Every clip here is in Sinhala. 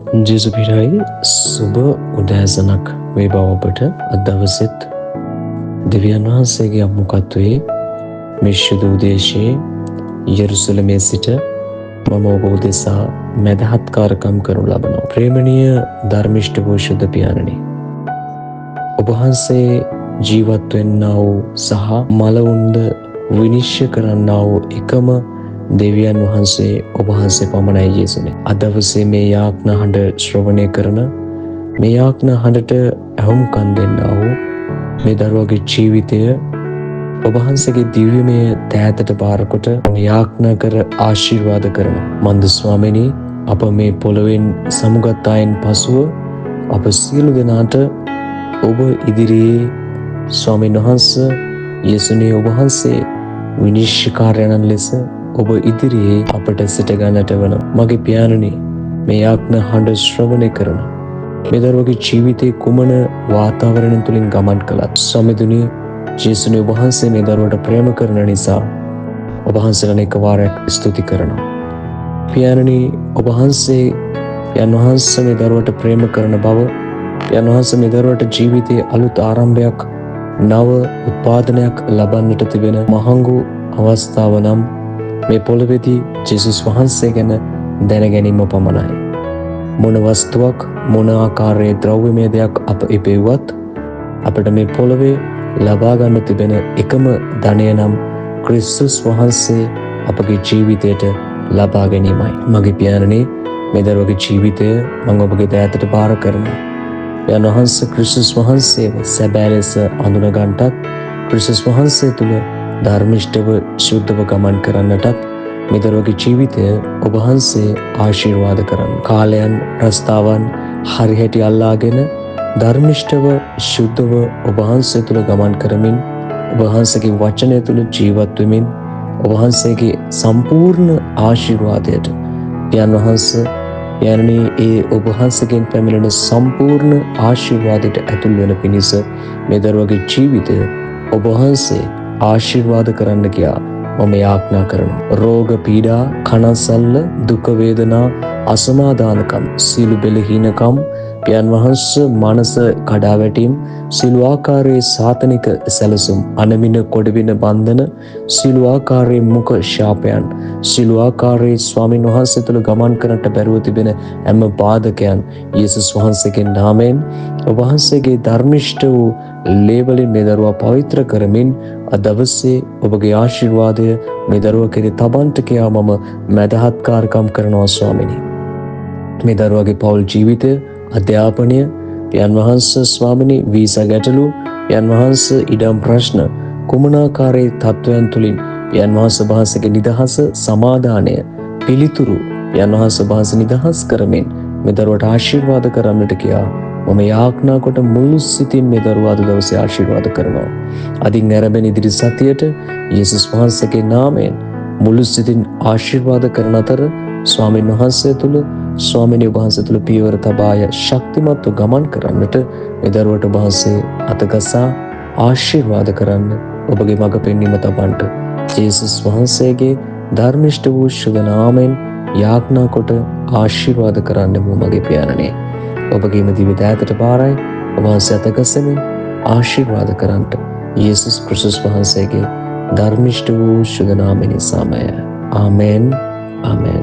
ජේසු පිටයි සුබ උදෑසනක් වේවා ඔබට. අද දවසෙත් දෙවියන් වහන්සේගේ අමුකත්වයේ මේ ශුද්ධ උදේශයේ යෙරුසලමේ සිට මම ඔබ උදෙසා මැදහත්කාරකම් කරනු ලබනවා. ප්‍රේමණීය ධර්මිෂ්ඨ වූ ශුද්ධ පියාණනි, ඔබ වහන්සේ ජීවත් වෙන්නා වූ සහ මලවුන්ද විනිශ්චය කරන්නා වූ එකම දෙවියන් වහන්සේ ඔබ වහන්සේ පමණයි යේසුනේ. අද දවසේ මේ යාඥා හඬ ශ්‍රවණය කරන, මේ යාඥා හඬට ඇහුම්කන් දෙන්නා වූ මේ දරුවගේ ජීවිතය ඔබ වහන්සේගේ දිව්‍යමය දෑතට බාරකොට යාඥා කර ආශිර්වාද කරනවා. මන්ද ස්වාමීනි, අප මේ පොළොවෙන් සමුගත් අයන් පසුව අප සියලු දෙනාට ඔබ ඉදිරියේ ස්වාමීන් වහන්සේ යේසුනේ ඔබ වහන්සේ විනිශ්චයකාරයන් ලෙස ඔබ ඉදිරියේ අපට සිට ගන්නට වන මගේ පියාණනි, මේ යාඥා හඬ ශ්‍රවණය කරන මේ දරුවගේ ජීවිතයේ කුමන වාතාවරණය තුලින් ගමන් කළත් සමිඳුනි ජේසුනේ ඔබ වහන්සේ මේ දරුවට ප්‍රේම කරන නිසා ඔබ වහන්සේට එක වාරයක් ස්තුති කරනවා. පියාණනි, ඔබ වහන්සේ යන වහන්සේ මේ දරුවට ප්‍රේම කරන බව, යන වහන්සේ මේ දරුවට ජීවිතයේ අලුත් ආරම්භයක්, නව උත්පාදනයක් ලබන්නට තිබෙන මහඟු අවස්ථාව නම් මේ පොළොවේදී ජේසුස් වහන්සේ ගැන දැන ගැනීම පමණයි. මොන වස්තුවක්, මොන ආකාරයේ ද්‍රව්‍යමය දෙයක් අප ඉපෙව්වත් අපට මේ පොළොවේ ලබා ගන්න තිබෙන එකම ධනය නම් ක්‍රිස්තුස් වහන්සේ අපගේ ජීවිතයට ලබා ගැනීමයි. මගේ පියාණනි, මේ දරුවගේ ජීවිතය මම ඔබගේ දෑතට බාර කරනවා. යන වහන්සේ ක්‍රිස්තුස් වහන්සේව සැබෑ ලෙස අඳුන ගන්නටත්, ක්‍රිස්තුස් වහන්සේ තුළ ධර්මිෂ්ඨව ශුද්ධව ගමන් කරන්නටත් මේ දරුවගේ ජීවිතය ඔබ වහන්සේ ආශිර්වාද කරන්න. කාලයන් රස්තාවන් හරිහැටි අල්ලාගෙන ධර්මිෂ්ඨව ශුද්ධව ඔබ වහන්සේ තුළ ගමන් කරමින්, ඔබ වහන්සේගේ වචනය තුළ ජීවත් වෙමින්, ඔබ වහන්සේගේ සම්පූර්ණ ආශිර්වාදයට යන වහන්සේ යන්නේ ඒ ඔබ වහන්සේගෙන් පැමිණෙන සම්පූර්ණ ආශිර්වාදයට ඇතුල් වෙන පිණිස මේ දරුවගේ ජීවිතය ඔබ වහන්සේ ආශිර්වාද කරන්න කියා මම යාඥා කරනවා. රෝග පීඩා, කනසල්ල, දුක වේදනා, අසමාදානකම්, සීල බෙලහීනකම්, පියන් වහන්සේ මනස කඩාවැටීම්, සිළු ආකාරයේ සාතනික සැලසුම්, අනමින කොඩවින බන්ධන, සිළු ආකාරයේ මුඛ ශාපයන්, සිළු ආකාරයේ ස්වාමින් වහන්සේ තුළ ගමන් කරන්නට බැරුව තිබෙන හැම බාධකයන් යේසුස් වහන්සේගේ නාමයෙන් ඔබ වහන්සේගේ ධර්මිෂ්ඨ වූ ලේවලින් මේ දරුවා පවිත්‍ර කරමින් අද දවසේ ඔබගේ ආශිර්වාදය මේ දරුවා කෙරේ තබන්ට කියා මම මැදහත්කාරකම් කරනවා ස්වාමිනී. මේ දරුවාගේ පෞල් ජීවිතය, අධ්‍යාපනය, යන් වහන්සේ ස්වාමිනී වීසා ගැටලු, යන් වහන්සේ ඉඩම් ප්‍රශ්න, කුමනාකාරයේ තත්වයන් තුලින් යන් වහන්සේ වහන්සේගේ නිදහස, සමාදානය, පිළිතුරු යන් වහන්සේ වහන්සේ නිදහස් කරමින් මේ දරුවට ආශිර්වාද කරන්නට කියා මම යාඥා කොට මුළු සිතින් මේ දරුවා අද දවසේ ආශිර්වාද කරනවා. අදින් නැරඹෙන ඉදිරි සතියට යේසුස් වහන්සේගේ නාමයෙන් මුළු සිතින් ආශිර්වාද කරන අතර ස්වාමීන් වහන්සේ තුළ, ස්වාමිනී වහන්සේ තුළ පියවර තබාය ශක්තිමත්ව ගමන් කරන්නට මේ දරුවට වහන්සේ අතගසා ආශිර්වාද කරන්න ඔබගේ මඟ පෙන්වීම තබන්නට යේසුස් වහන්සේගේ ධර්මිෂ්ඨ වූ ශුද්ධ නාමයෙන් යාඥා කොට ආශිර්වාද කරන්න මගේ පියාණනි. ඔබගේම දිව්‍ය දෑතට බාරයි. ඔබ වහන්සේ අතගසමින් ආශිර්වාද කරන්නට යේසුස් ක්‍රිස්තුස් වහන්සේගේ ධර්මිෂ්ඨ වූ ශුද්ධ නාමය නිසාමය. ආමෙන්. ආමෙන්.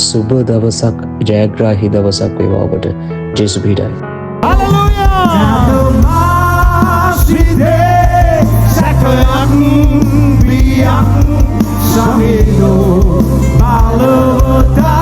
සුබ දවසක්, ජයග්‍රාහී දවසක් වේවා ඔබට. ජේසු පිටයි. Hallelujah.